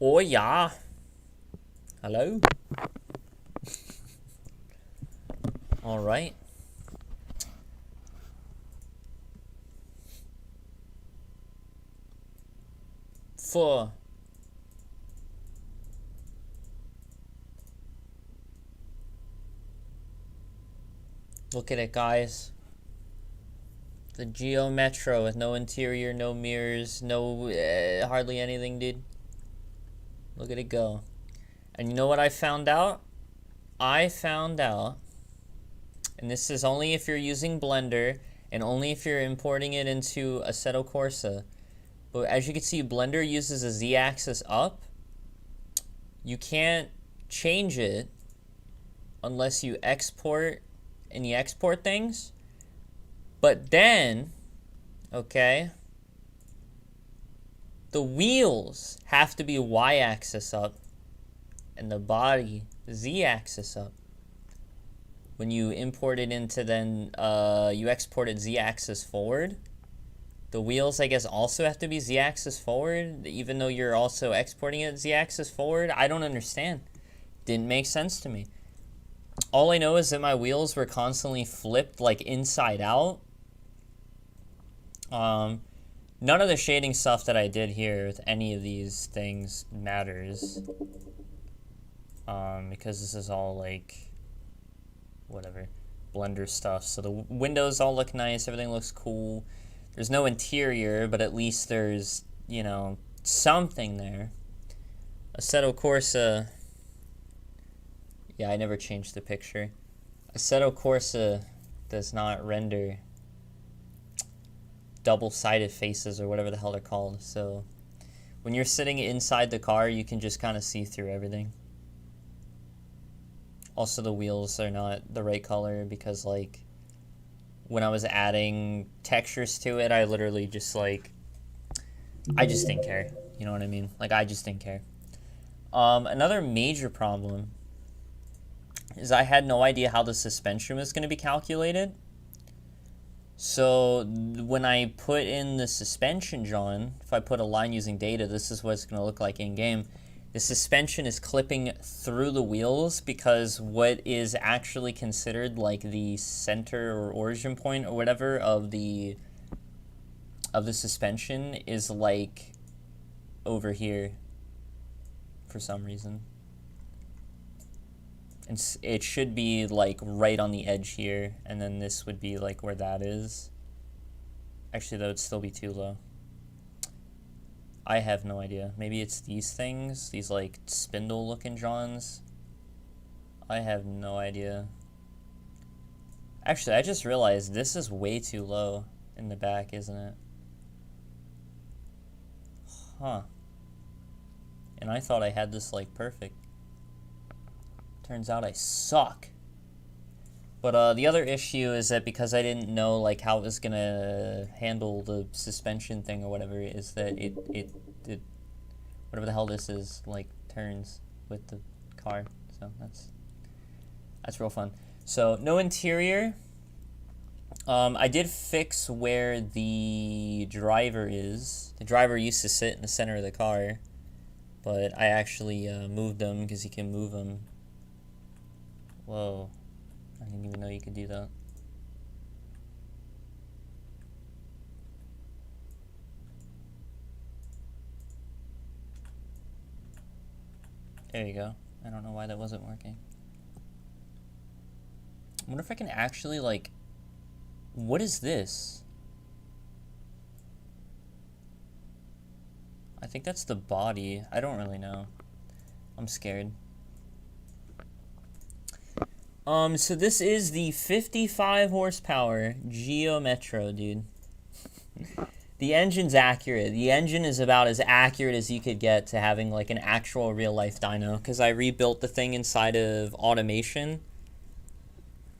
Oh yeah. Hello. All right. For look at it, guys. The Geo Metro with no interior, no mirrors, no hardly anything, dude. Look at it go. And you know what I found out? I found out, and this is only if you're using Blender and only if you're importing it into Assetto Corsa. But as you can see, Blender uses a Z-axis up. You can't change it unless you export in the export things. But then, okay, the wheels have to be Y-axis up and the body Z-axis up. When you import it into then, you export it Z-axis forward. The wheels, I guess, also have to be Z-axis forward, even though you're also exporting it Z-axis forward. I don't understand. Didn't make sense to me. All I know is that my wheels were constantly flipped, like, inside out. None of the shading stuff that I did here with any of these things matters. Because this is all, like, whatever, Blender stuff. So the windows all look nice, everything looks cool. There's no interior, but at least there's, you know, something there. Assetto Corsa. Yeah, I never changed the picture. Assetto Corsa does not render double-sided faces or whatever the hell they're called. So when you're sitting inside the car, you can just kind of see through everything. Also, the wheels are not the right color because, like, when I was adding textures to it, I literally just, like, I just didn't care. You know what I mean? Like, I just didn't care. Another major problem is I had no idea how the suspension was going to be calculated. So when I put in the suspension, John, if I put a line using data, this is what it's going to look like in-game. The suspension is clipping through the wheels because what is actually considered like the center or origin point or whatever of the suspension is like over here for some reason. And it should be like right on the edge here, and then this would be like where that is. Actually, that would still be too low. I have no idea. Maybe it's these things, these like spindle looking Johns. I have no idea. Actually, I just realized this is way too low in the back, isn't it? Huh. And I thought I had this like perfect. Turns out I suck. But the other issue is that because I didn't know like how it was gonna handle the suspension thing or whatever, is that it whatever the hell this is, like, turns with the car. So that's real fun. So no interior. I did fix where the driver is. The driver used to sit in the center of the car, but I actually moved him because you can move him. Whoa. I didn't even know you could do that. There you go. I don't know why that wasn't working. I wonder if I can actually, like... What is this? I think that's the body. I don't really know. I'm scared. So this is the 55 horsepower Geo Metro, dude. The engine's accurate. The engine is about as accurate as you could get to having like an actual real-life dyno, because I rebuilt the thing inside of automation,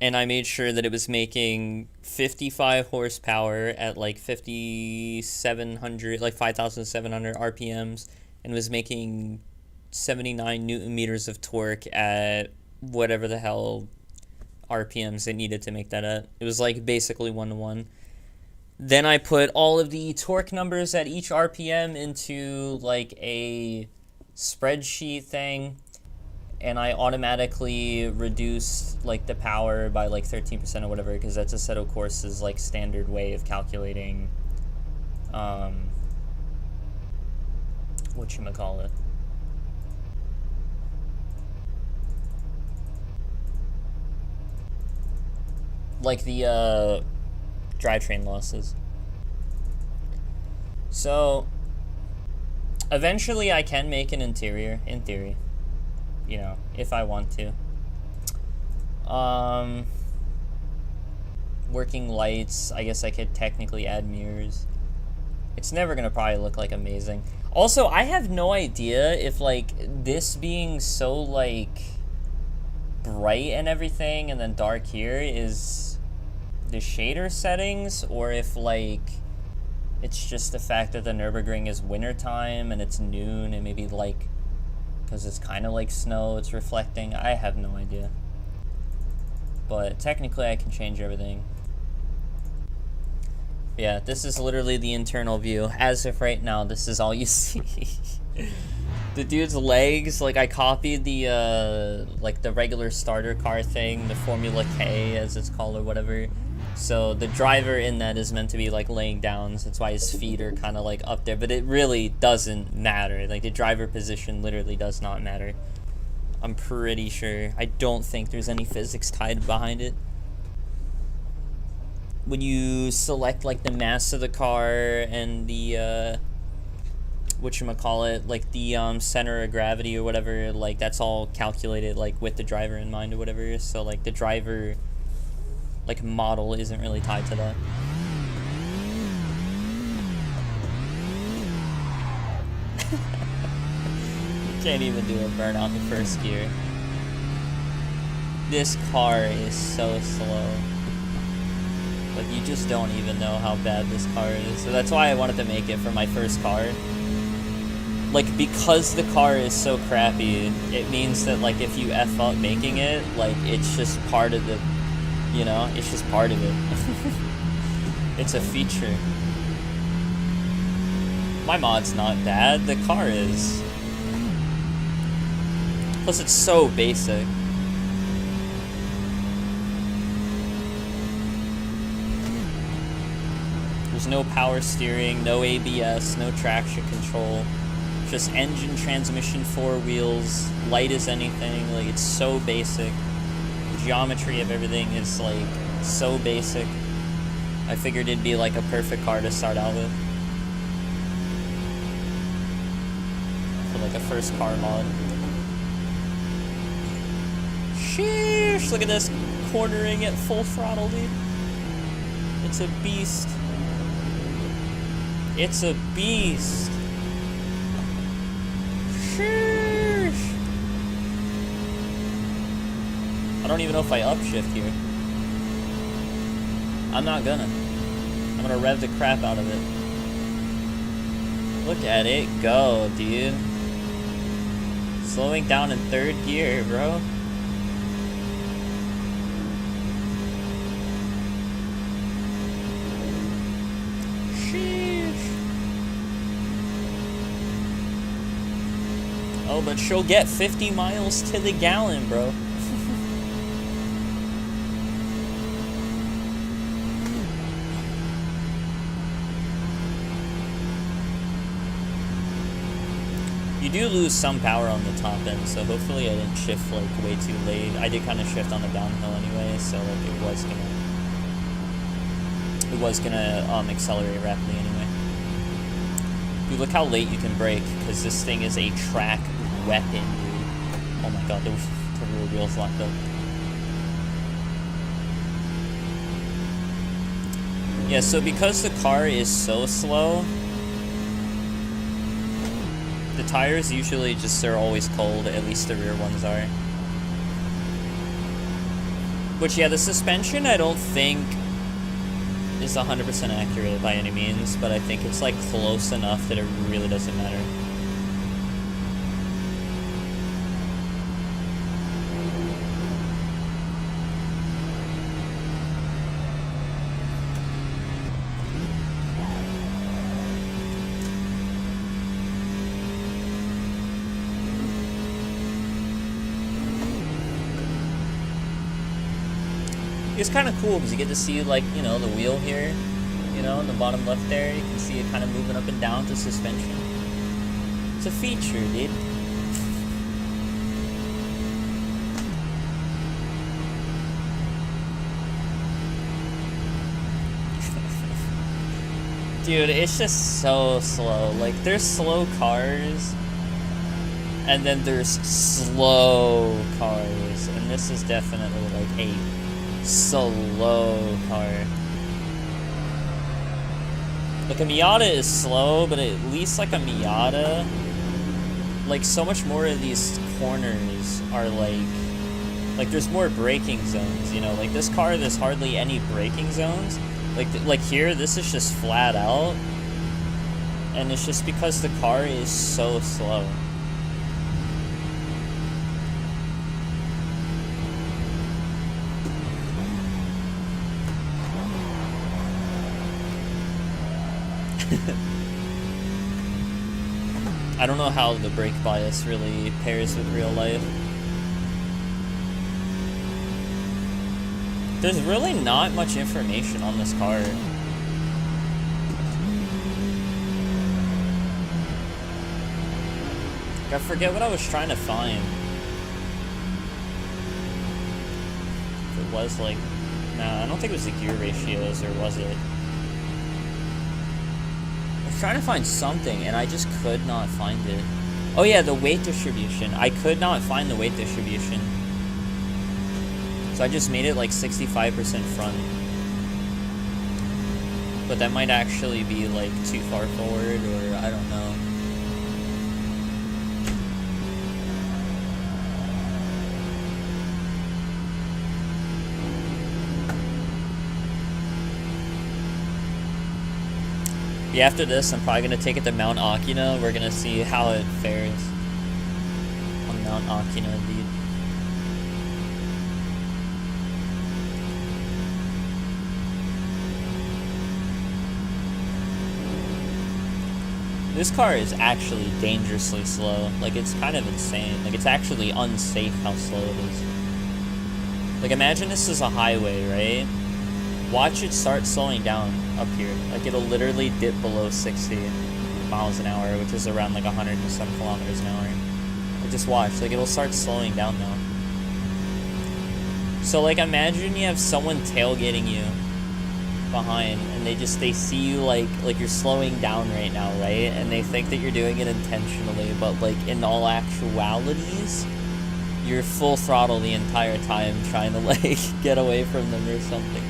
and I made sure that it was making 55 horsepower at like 5,700, like 5,700 RPMs, and was making 79 Newton meters of torque at whatever the hell RPMs it needed to make that at. It was like basically 1-to-1. Then I put all of the torque numbers at each RPM into like a spreadsheet thing, and I automatically reduced like the power by like 13% or whatever, because that's Assetto Corsa's like standard way of calculating whatchamacallit. Like the drivetrain losses. So eventually I can make an interior, in theory, you know, if I want to. Working lights, I guess I could technically add mirrors. It's never gonna probably look like amazing. Also, I have no idea if like this being so like bright and everything and then dark here is the shader settings, or if like it's just the fact that the Nürburgring is wintertime and it's noon and maybe like because it's kind of like snow, it's reflecting. I have no idea. But technically I can change everything. Yeah, this is literally the internal view. As of right now, this is all you see. The dude's legs, like I copied the like the regular starter car thing, the Formula K as it's called or whatever. So the driver in that is meant to be like laying down, so that's why his feet are kind of like up there, but it really doesn't matter. Like the driver position literally does not matter. I'm pretty sure. I don't think there's any physics tied behind it. When you select like the mass of the car and the whatchamacallit, like the center of gravity or whatever, like that's all calculated like with the driver in mind or whatever. So like the driver like model isn't really tied to that. You can't even do a burnout in first gear. This car is so slow. Like, you just don't even know how bad this car is. So that's why I wanted to make it for my first car. Like, because the car is so crappy, it means that, like, if you F up making it, like, it's just part of the, you know, it's just part of it. It's a feature. My mod's not bad, the car is. Plus, it's so basic. There's no power steering, no ABS, no traction control. Just engine, transmission, four wheels, light as anything. Like, it's so basic. The geometry of everything is like so basic. I figured it'd be like a perfect car to start out with. For like a first car mod. Sheesh, look at this, cornering at full throttle, dude. It's a beast. It's a beast. Sheesh. I don't even know if I upshift here. I'm not gonna. I'm gonna rev the crap out of it. Look at it go, dude. Slowing down in third gear, bro. Oh, but she'll get 50 miles to the gallon, bro. You do lose some power on the top end, so hopefully I didn't shift like way too late. I did kind of shift on the downhill anyway, so like it was gonna accelerate rapidly anyway. Dude, look how late you can brake, because this thing is a track weapon, dude. Oh my god, the rear wheel's locked up. Yeah, so because the car is so slow, the tires usually just, they're always cold, at least the rear ones are. Which, yeah, the suspension I don't think is 100% accurate by any means, but I think it's like close enough that it really doesn't matter. It's kind of cool because you get to see, like, you know, the wheel here, you know, in the bottom left there. You can see it kind of moving up and down to suspension. It's a feature, dude. Dude, it's just so slow. Like, there's slow cars, and then there's slow cars, and this is definitely, like, a slow car. Like, a Miata is slow, but at least, like, a Miata, like, so much more of these corners are, like, there's more braking zones, you know? Like, this car, there's hardly any braking zones. Like here, this is just flat out, and it's just because the car is so slow. I don't know how the brake bias really pairs with real life. There's really not much information on this car. I forget what I was trying to find. If it was like... Nah, I don't think it was the gear ratios, or was it? I was trying to find something, and I just could not find it. Oh yeah, the weight distribution. I could not find the weight distribution. So I just made it like 65% front. But that might actually be like too far forward, or I don't know. Yeah, after this, I'm probably going to take it to Mount Akina. We're going to see how it fares on Mount Akina, dude. This car is actually dangerously slow. Like, it's kind of insane. Like, it's actually unsafe how slow it is. Like, imagine this is a highway, right? Watch it start slowing down up here. Like, it'll literally dip below 60 miles an hour, which is around, like, 100 and some kilometers an hour. Like, just watch. Like, it'll start slowing down now. So, like, imagine you have someone tailgating you behind, and they see you like you're slowing down right now, right? And they think that you're doing it intentionally, but like in all actualities, you're full throttle the entire time trying to like get away from them or something.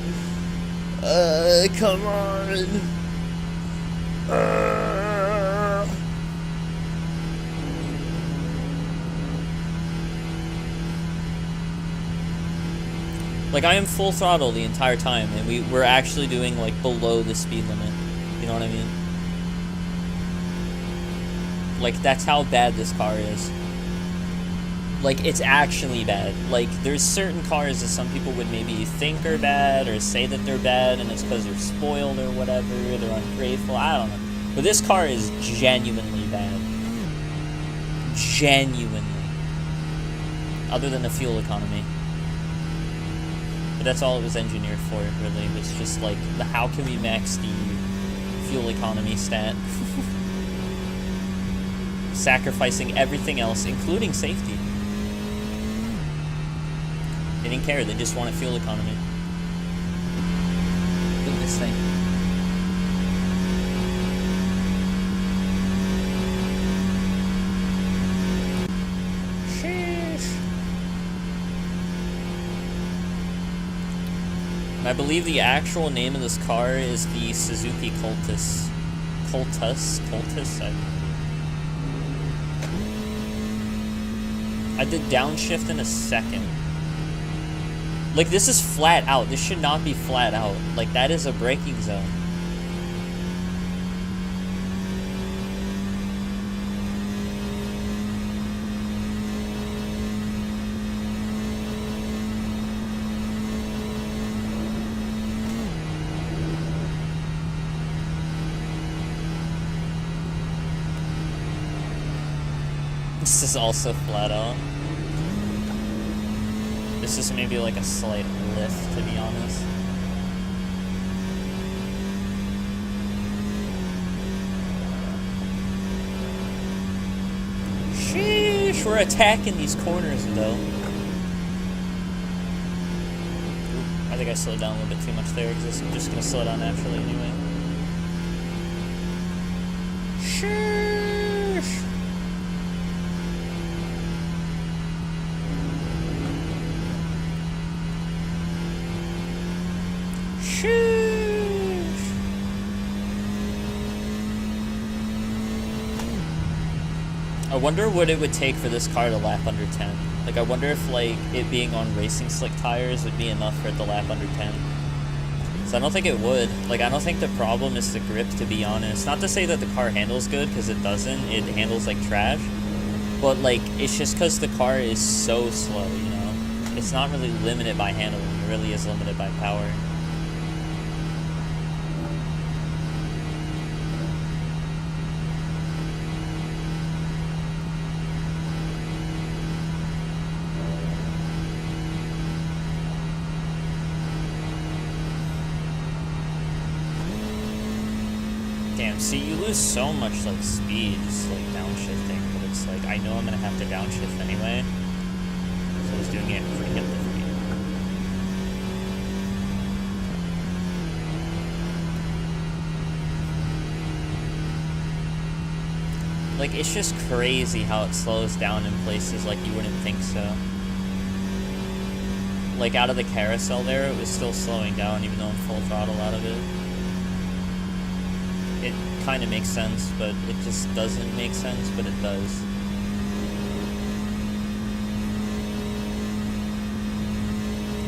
Come on. Like, I am full throttle the entire time, and we're actually doing, like, below the speed limit. You know what I mean? Like, that's how bad this car is. Like, it's actually bad. Like, there's certain cars that some people would maybe think are bad, or say that they're bad, and it's because they're spoiled or whatever, they're ungrateful, I don't know. But this car is genuinely bad. Genuinely. Other than the fuel economy. That's all it was engineered for, really. It was just like, how can we max the fuel economy stat? Sacrificing everything else, including safety. They didn't care, they just wanted fuel economy. Look at this thing. I believe the actual name of this car is the Suzuki Cultus. Cultus? I did downshift in a second. Like, this is flat out. This should not be flat out. Like, that is a braking zone. This is also flat out. This is maybe like a slight lift, to be honest. Sheesh, we're attacking these corners though. I think I slowed down a little bit too much there because I'm just going to slow down naturally anyway. Sheesh. Sheesh. I wonder what it would take for this car to lap under 10. Like, I wonder if, like, it being on racing slick tires would be enough for it to lap under 10. So I don't think it would. Like, I don't think the problem is the grip, to be honest. Not to say that the car handles good, because it doesn't. It handles like trash. But, like, it's just because the car is so slow, you know? It's not really limited by handling. It really is limited by power. Damn, see, you lose so much, like, speed just, like, downshifting, but it's like, I know I'm gonna have to downshift anyway, so I was doing it preemptively. Like, it's just crazy how it slows down in places like you wouldn't think so. Like, out of the carousel there, it was still slowing down even though I'm full throttle out of it. It kind of makes sense, but it just doesn't make sense, but it does.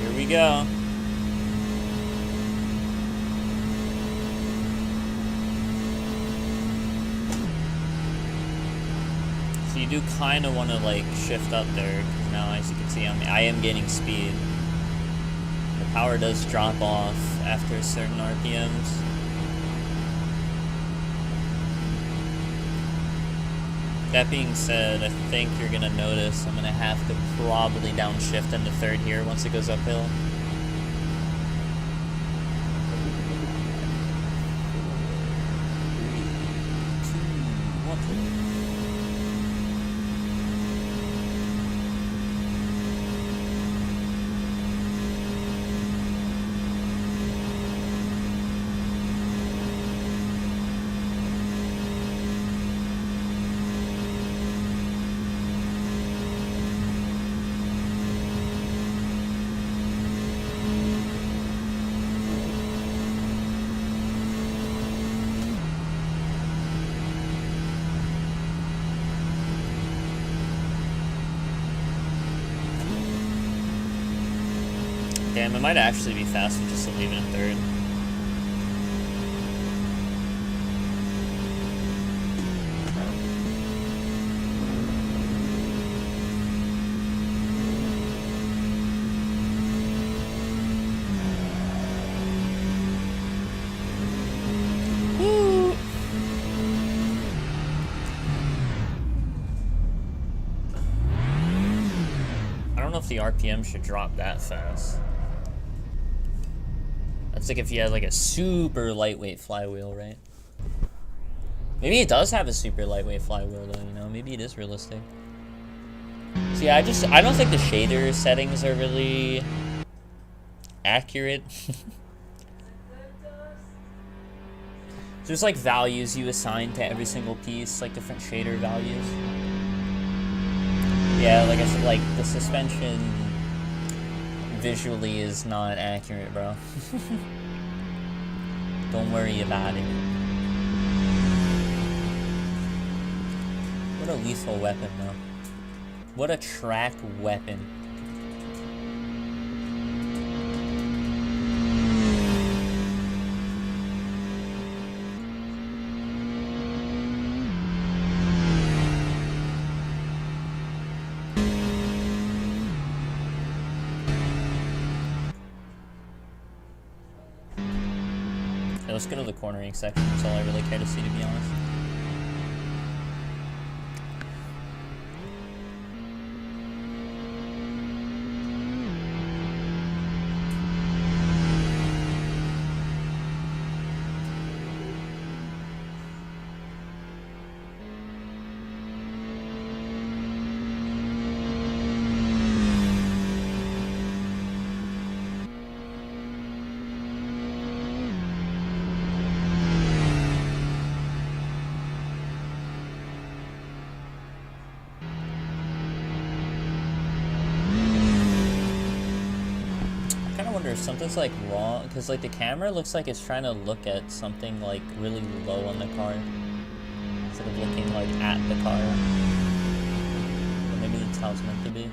Here we go. So you do kind of want to, like, shift up there, because now, as you can see, I am gaining speed. The power does drop off after certain RPMs. That being said, I think you're going to notice I'm going to have to probably downshift into third here once it goes uphill. Damn, it might actually be faster just to leave it in third. Woo! I don't know if the RPM should drop that fast. That's like if you had like a super lightweight flywheel, right? Maybe it does have a super lightweight flywheel though, you know? Maybe it is realistic. See, I don't think the shader settings are really accurate. There's like values you assign to every single piece, like different shader values. Yeah, like I said, like the suspension visually is not accurate, bro. Don't worry about it. What a lethal weapon, though. What a track weapon. Let's go to the cornering section. That's all I really care to see, to be honest. if something's like wrong, because like the camera looks like it's trying to look at something like really low on the car instead of looking like at the car. Or maybe that's how it's meant to be.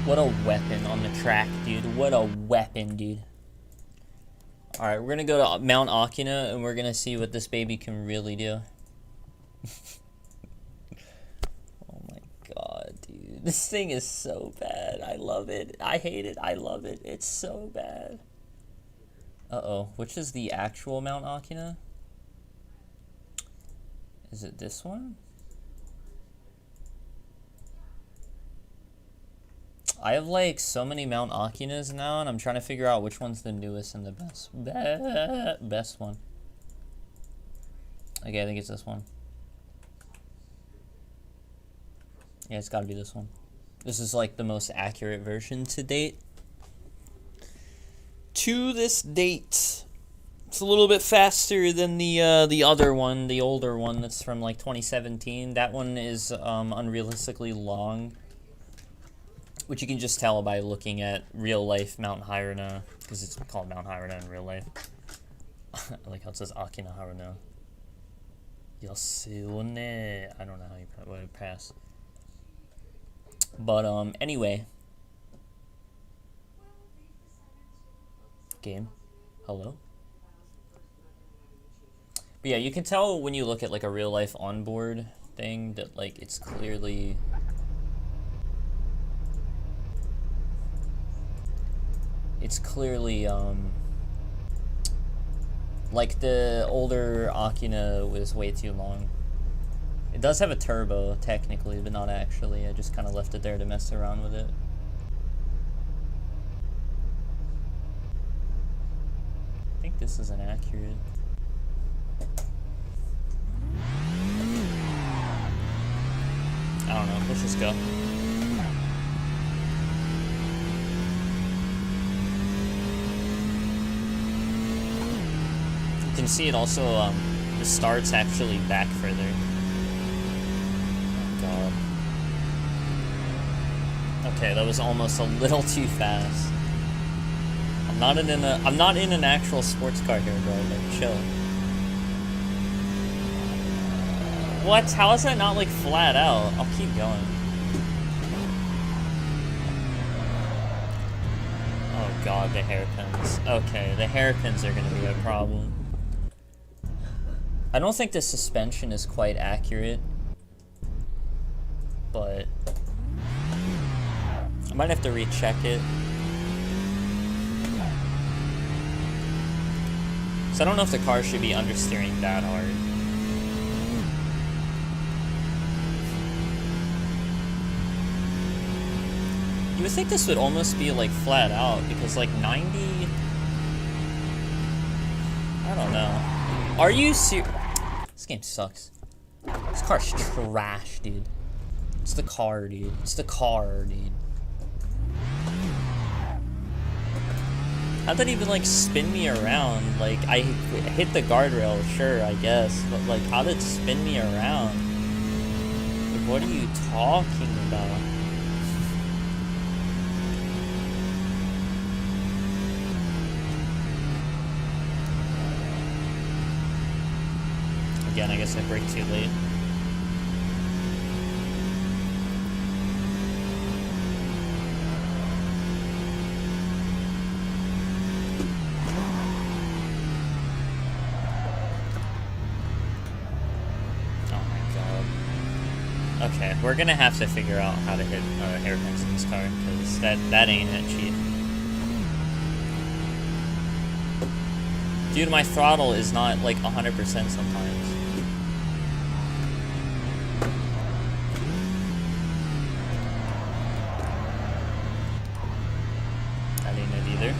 What a weapon on the track, dude. What a weapon, dude. Alright, we're gonna go to Mount Akina and we're gonna see what this baby can really do. Oh my god, dude. This thing is so bad. I love it. I hate it. I love it. It's so bad. Uh-oh. Which is the actual Mount Akina? Is it this one? I have like so many Mount Akinas now, and I'm trying to figure out which one's the newest and the best one. Okay, I think it's this one. Yeah, it's gotta be this one. This is like the most accurate version to date. To this date. It's a little bit faster than the other one, the older one that's from like 2017. That one is unrealistically long, which you can just tell by looking at real life Mount Hirona, because it's called Mount Hirona in real life. I like how it says Akina Hirona. Yasune. I don't know how you would pass. But anyway. Game. Hello? But yeah, you can tell when you look at like a real life onboard thing that like it's clearly like the older Akina was way too long. It does have a turbo technically, but not actually. I just kind of left it there to mess around with it. I think this is inaccurate. I don't know, let's just go. You can see it also, the start's actually back further. Oh god. Okay, that was almost a little too fast. I'm not in an actual sports car here, bro. Like, chill. What? How is that not like flat out? I'll keep going. Oh god, the hairpins. Okay, the hairpins are gonna be a problem. I don't think the suspension is quite accurate, but I might have to recheck it. So I don't know if the car should be understeering that hard. You would think this would almost be like flat out, because like 90... I don't know. Are you serious? This game sucks. This car's trash, dude. It's the car, dude. It's the car, dude. How'd that even like spin me around? Like, I hit the guardrail, sure, I guess, but like, how did it spin me around? Like, what are you talking about? Again, I guess I brake too late. Okay, we're gonna have to figure out how to hit hairpins in this car, because that ain't it, cheap. Dude, my throttle is not like 100% sometimes. That ain't it either.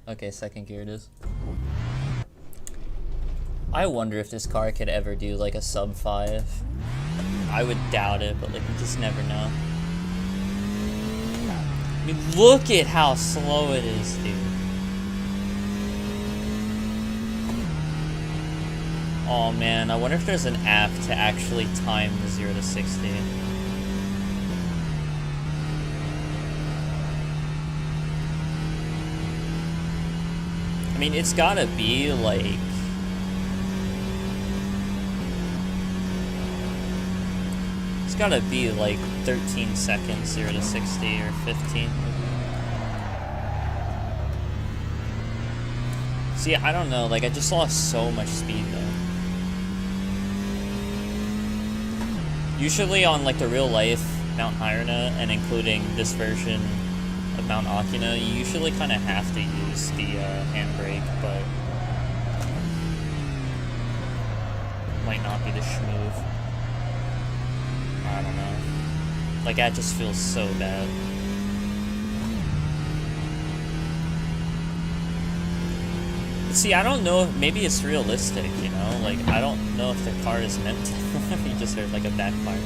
Okay, second gear it is. I wonder if this car could ever do like a sub 5. I would doubt it, but like you just never know. I mean, look at how slow it is, dude. Oh man, I wonder if there's an app to actually time the 0 to 60. I mean, it's gotta be like... It's gotta be like 13 seconds, 0 to 60, or 15. See, I don't know, like I just lost so much speed though. Usually on like the real life Mount Hyrna, and including this version of Mount Akina, you usually kind of have to use the handbrake, but might not be the schmoove. I don't know. Like that just feels so bad. But see, I don't know if maybe it's realistic, you know? Like, I don't know if the car is meant to. You just heard like a backfire.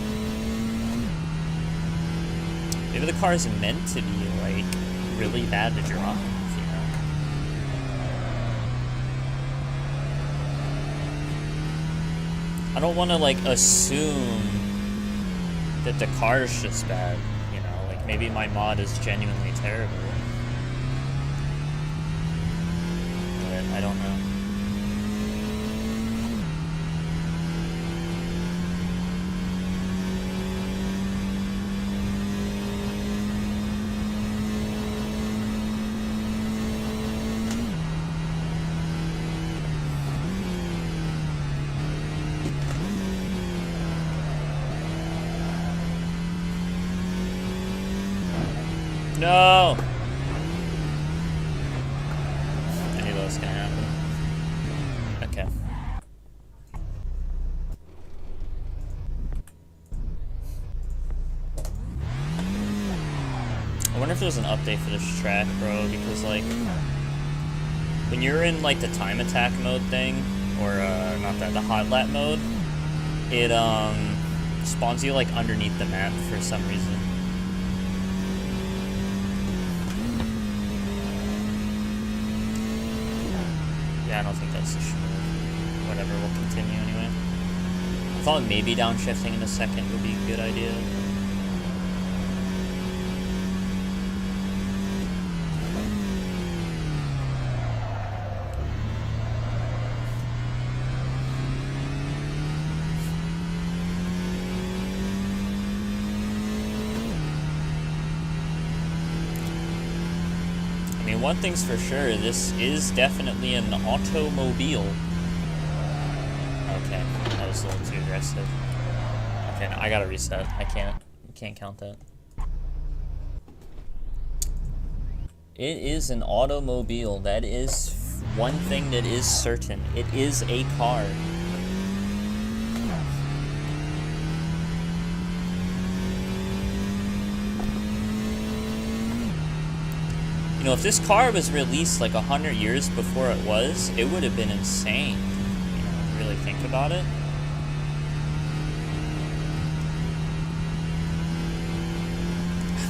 Maybe the car is meant to be like really bad to drive, you know? I don't want to like assume that the car is just bad, you know? Like maybe my mod is genuinely terrible. But I don't know. No! I knew that was gonna happen. Okay. I wonder if there's an update for this track, bro, because like when you're in like the time attack mode thing, or not that, the hot lap mode, it spawns you like underneath the map for some reason. Yeah, I don't think that's the schmoove. Whatever, we'll continue anyway. I thought maybe downshifting in a second would be a good idea. One thing's for sure, this is definitely an automobile. Okay, that was a little too aggressive. Okay, no, I gotta reset. I can't count that. It is an automobile. That is one thing that is certain. It is a car. You know, if this car was released like 100 years before it was, it would have been insane. You know, really think about it.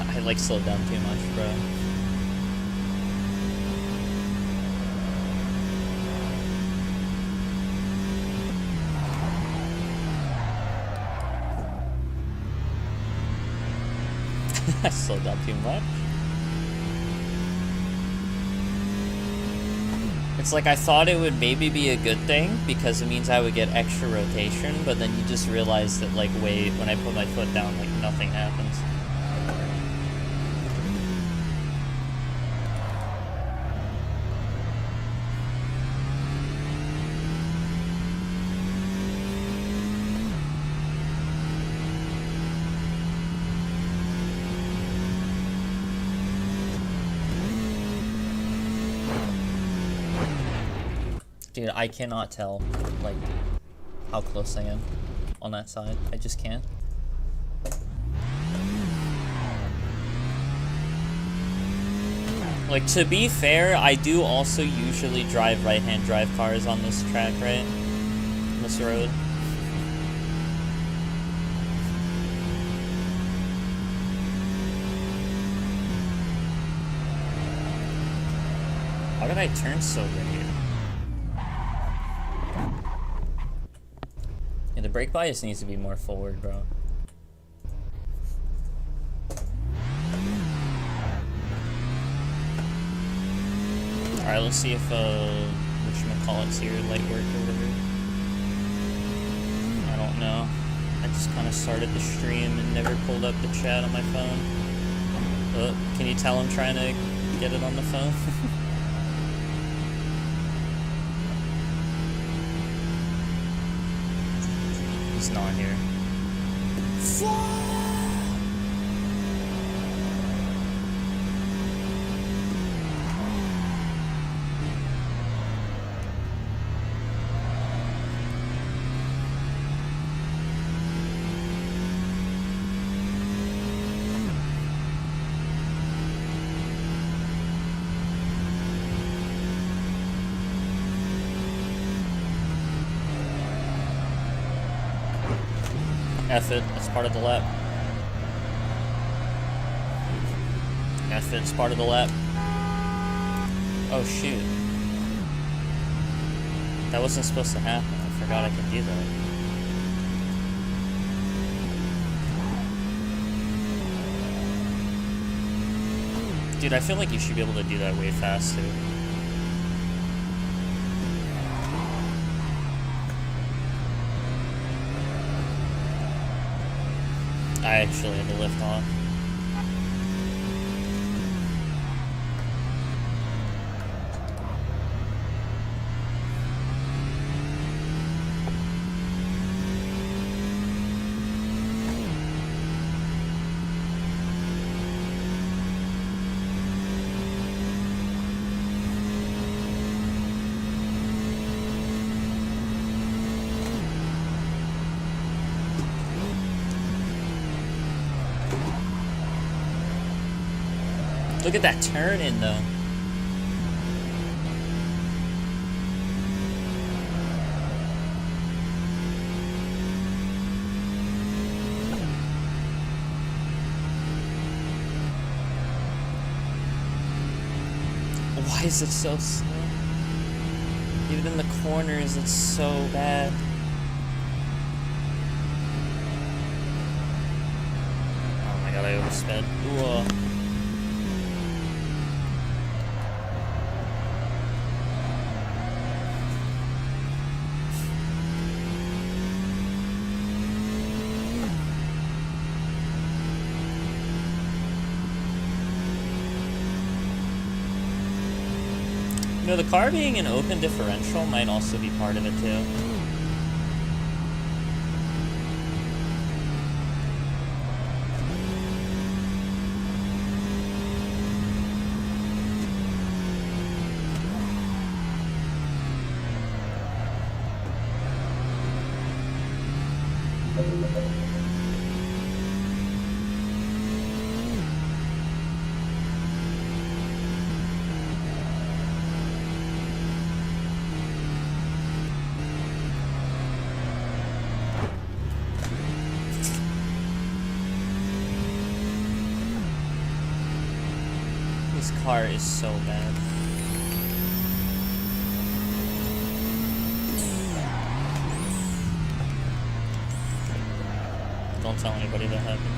I like slowed down too much, bro. I slowed down too much. It's like I thought it would maybe be a good thing because it means I would get extra rotation, but then you just realize that, like, wait, when I put my foot down, like, nothing happens. Dude, I cannot tell, like, how close I am on that side. I just can't. Like, to be fair, I do also usually drive right-hand drive cars on this track, right? On this road. How did I turn so good here? Yeah, the brake bias needs to be more forward, bro. Alright, let's see if, whatchamacallit's here, light work or whatever. I don't know. I just kind of started the stream and never pulled up the chat on my phone. Oh, can you tell I'm trying to get it on the phone? He's not here. F it, it's part of the lap. F it, it's part of the lap. Oh shoot. That wasn't supposed to happen. I forgot I could do that. Dude, I feel like you should be able to do that way faster. I actually had to lift off. Look at that turn in though. Why is it so slow? Even in the corners, it's so bad. Oh my god, I oversped. Whoa. You know, the car being an open differential might also be part of it too. This car is so bad. Don't tell anybody that happened.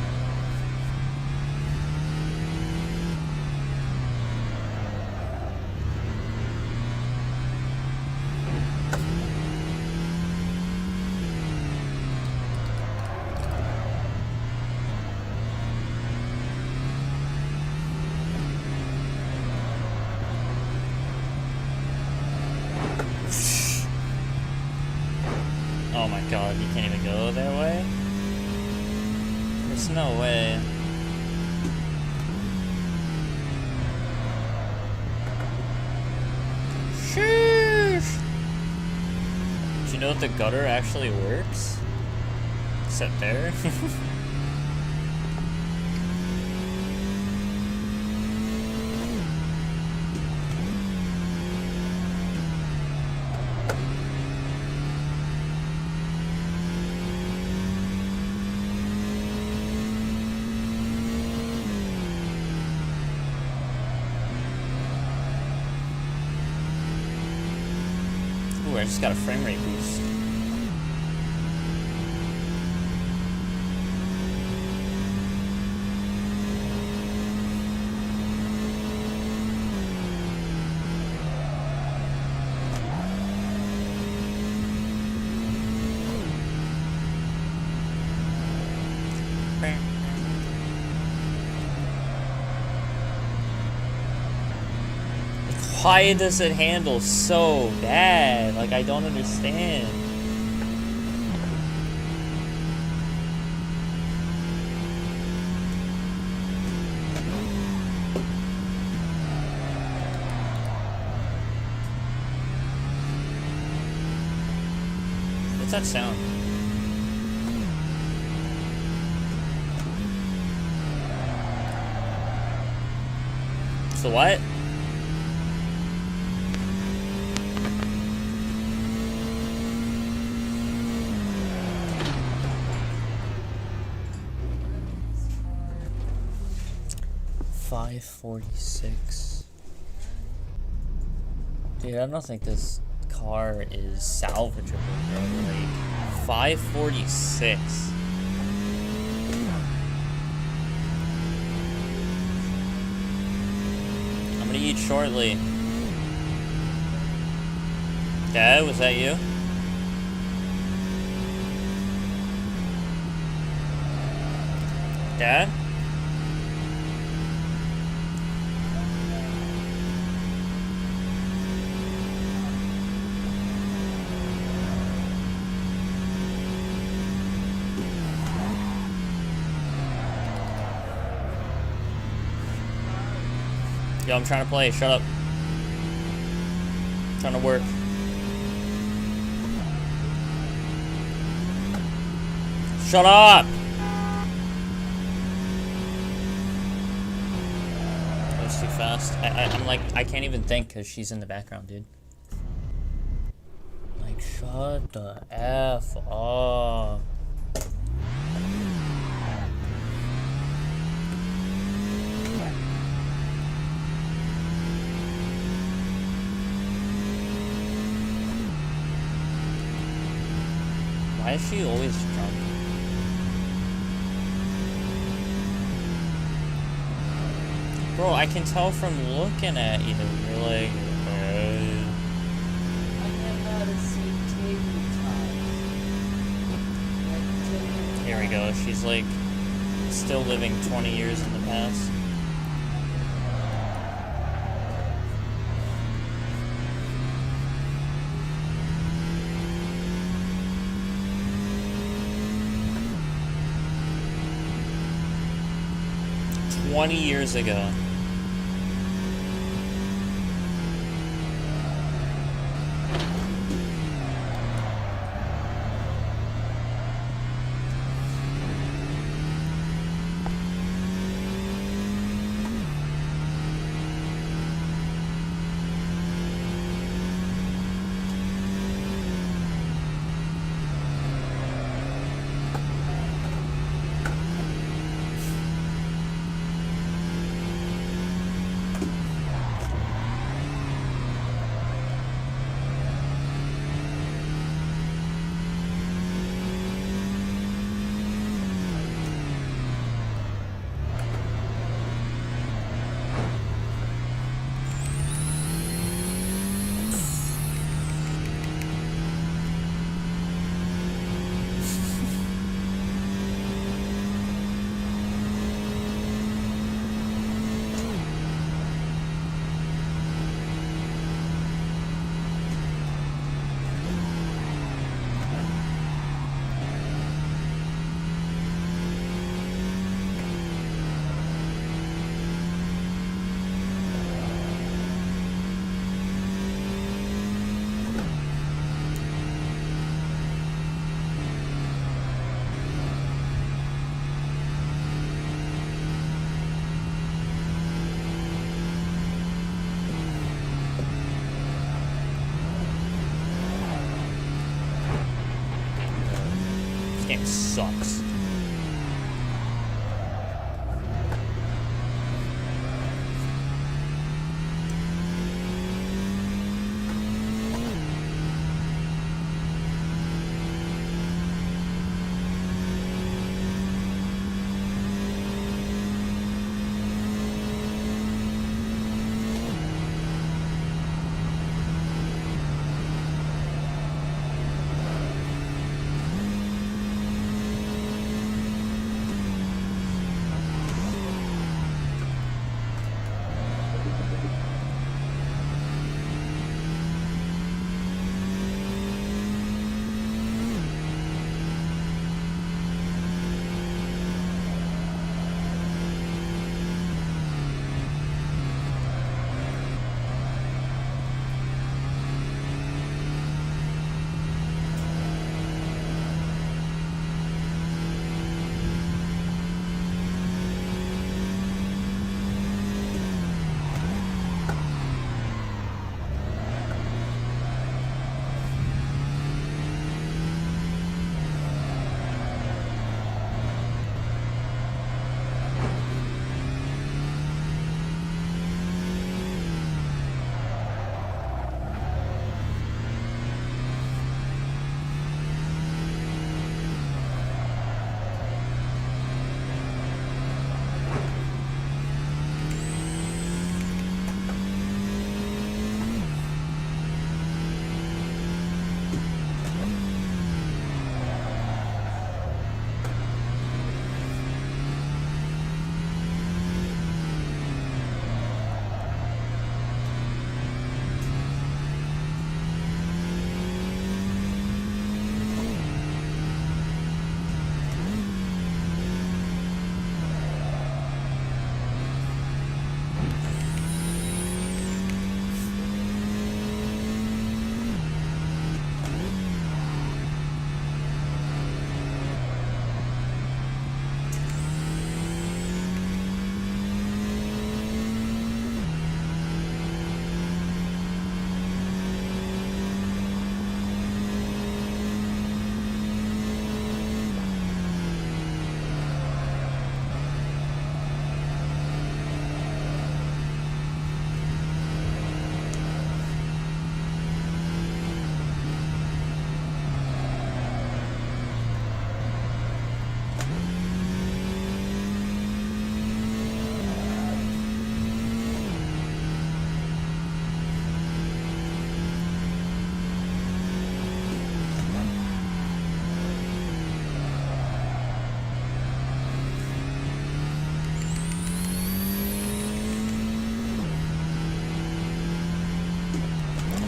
Oh my god, you can't even go that way? There's no way. Sheesh! Do you know that the gutter actually works? Except there? Ooh, I just got a frame rate boost. Why does it handle so bad? Like, I don't understand. What's that sound? So what? $546. Dude, I don't think this car is salvageable, bro. Like, $546. I'm gonna eat shortly. Dad, was that you? Dad? Yo, I'm trying to play. Shut up. I'm trying to work. Shut up! That was too fast. I'm like, I can't even think because she's in the background, dude. Like, shut the F up. Why is she always drunk? Bro, I can tell from looking at you. You're like, Here we go. She's like still living 20 years in the past. $20 years ago. It sucks.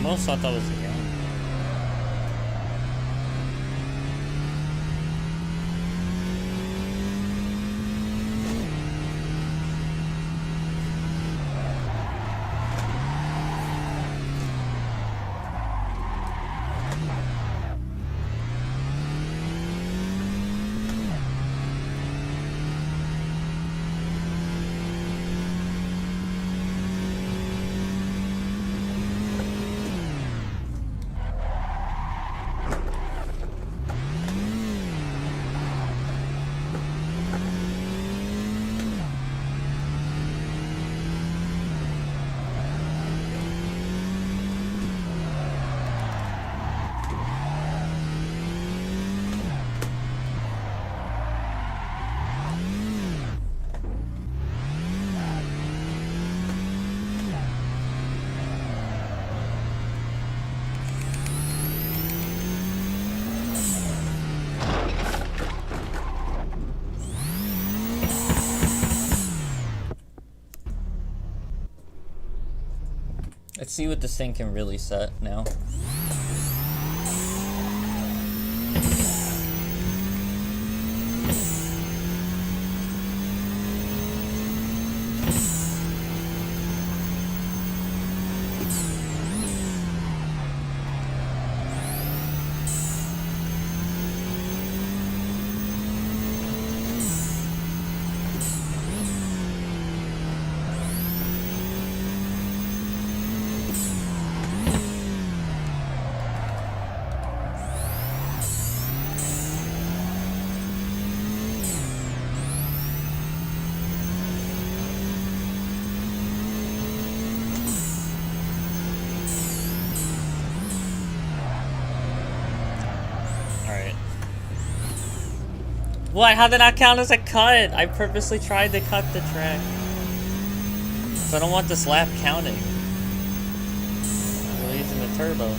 Almost thought that was the game. Let's see what this thing can really set now. What? How did that count as a cut? I purposely tried to cut the track. So I don't want this lap counting. We're using the turbo.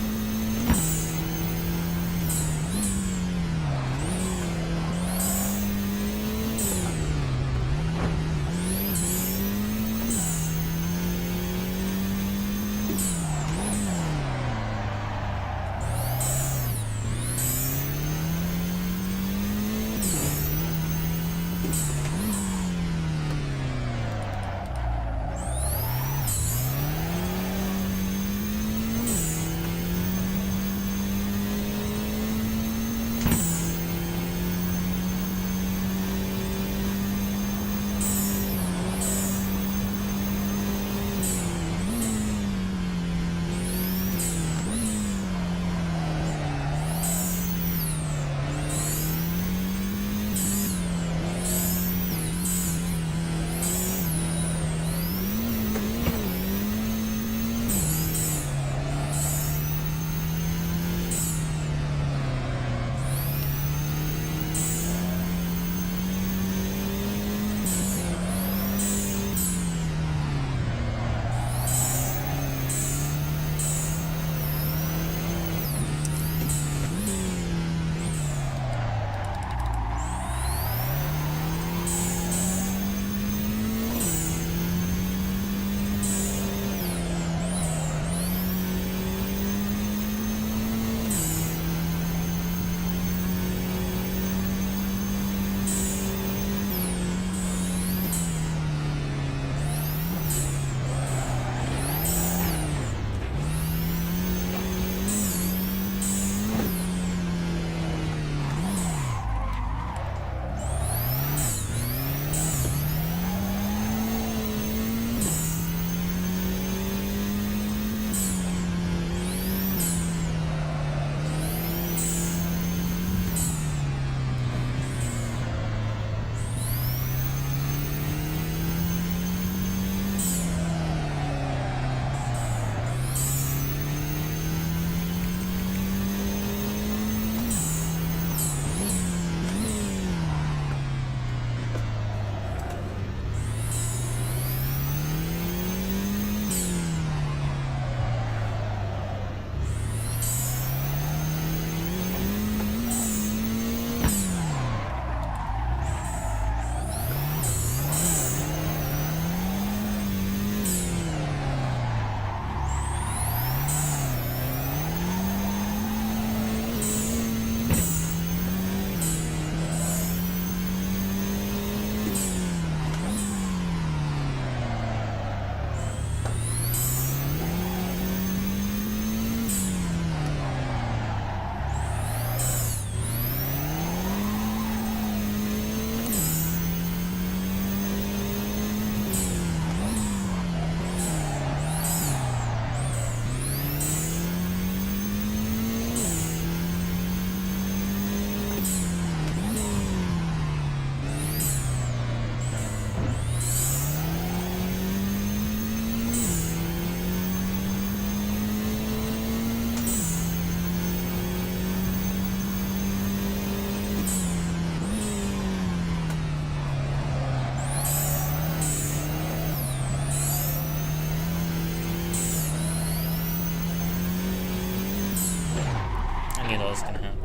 knew that was gonna happen.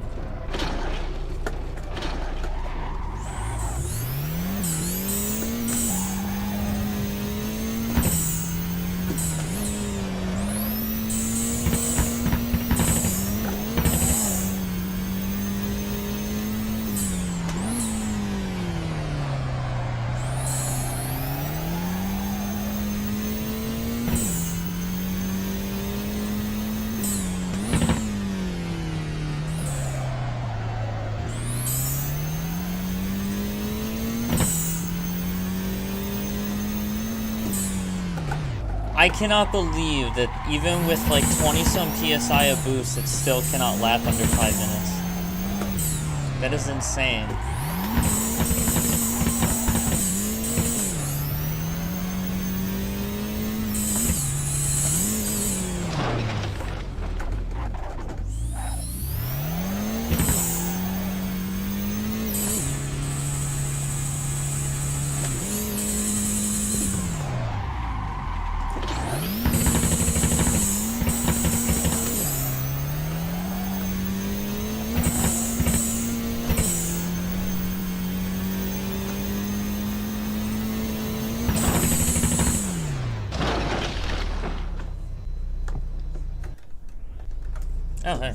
I cannot believe that even with like 20 some PSI of boost, it still cannot lap under 5 minutes. That is insane. Oh, hey.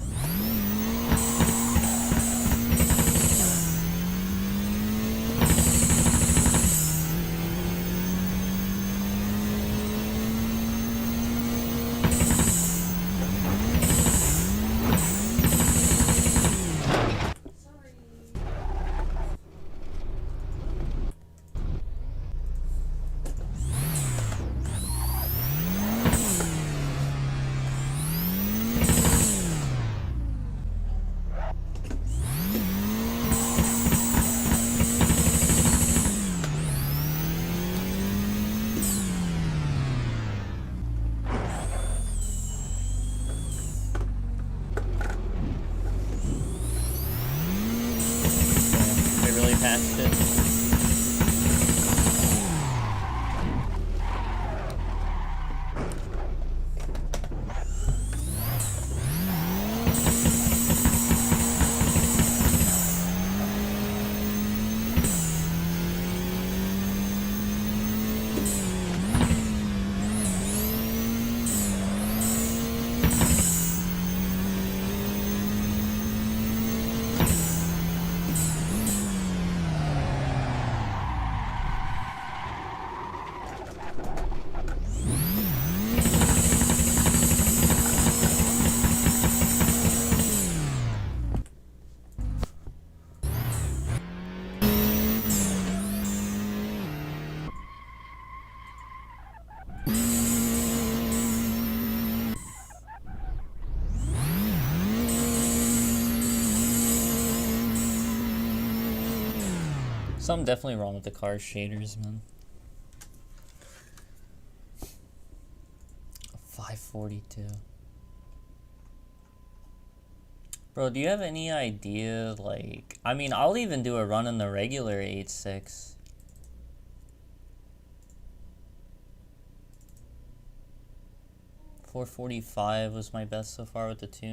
They really patched it. Something definitely wrong with the car's shaders, man. 542. Bro, do you have any idea, like... I mean, I'll even do a run in the regular 8.6. 445 was my best so far with the tune.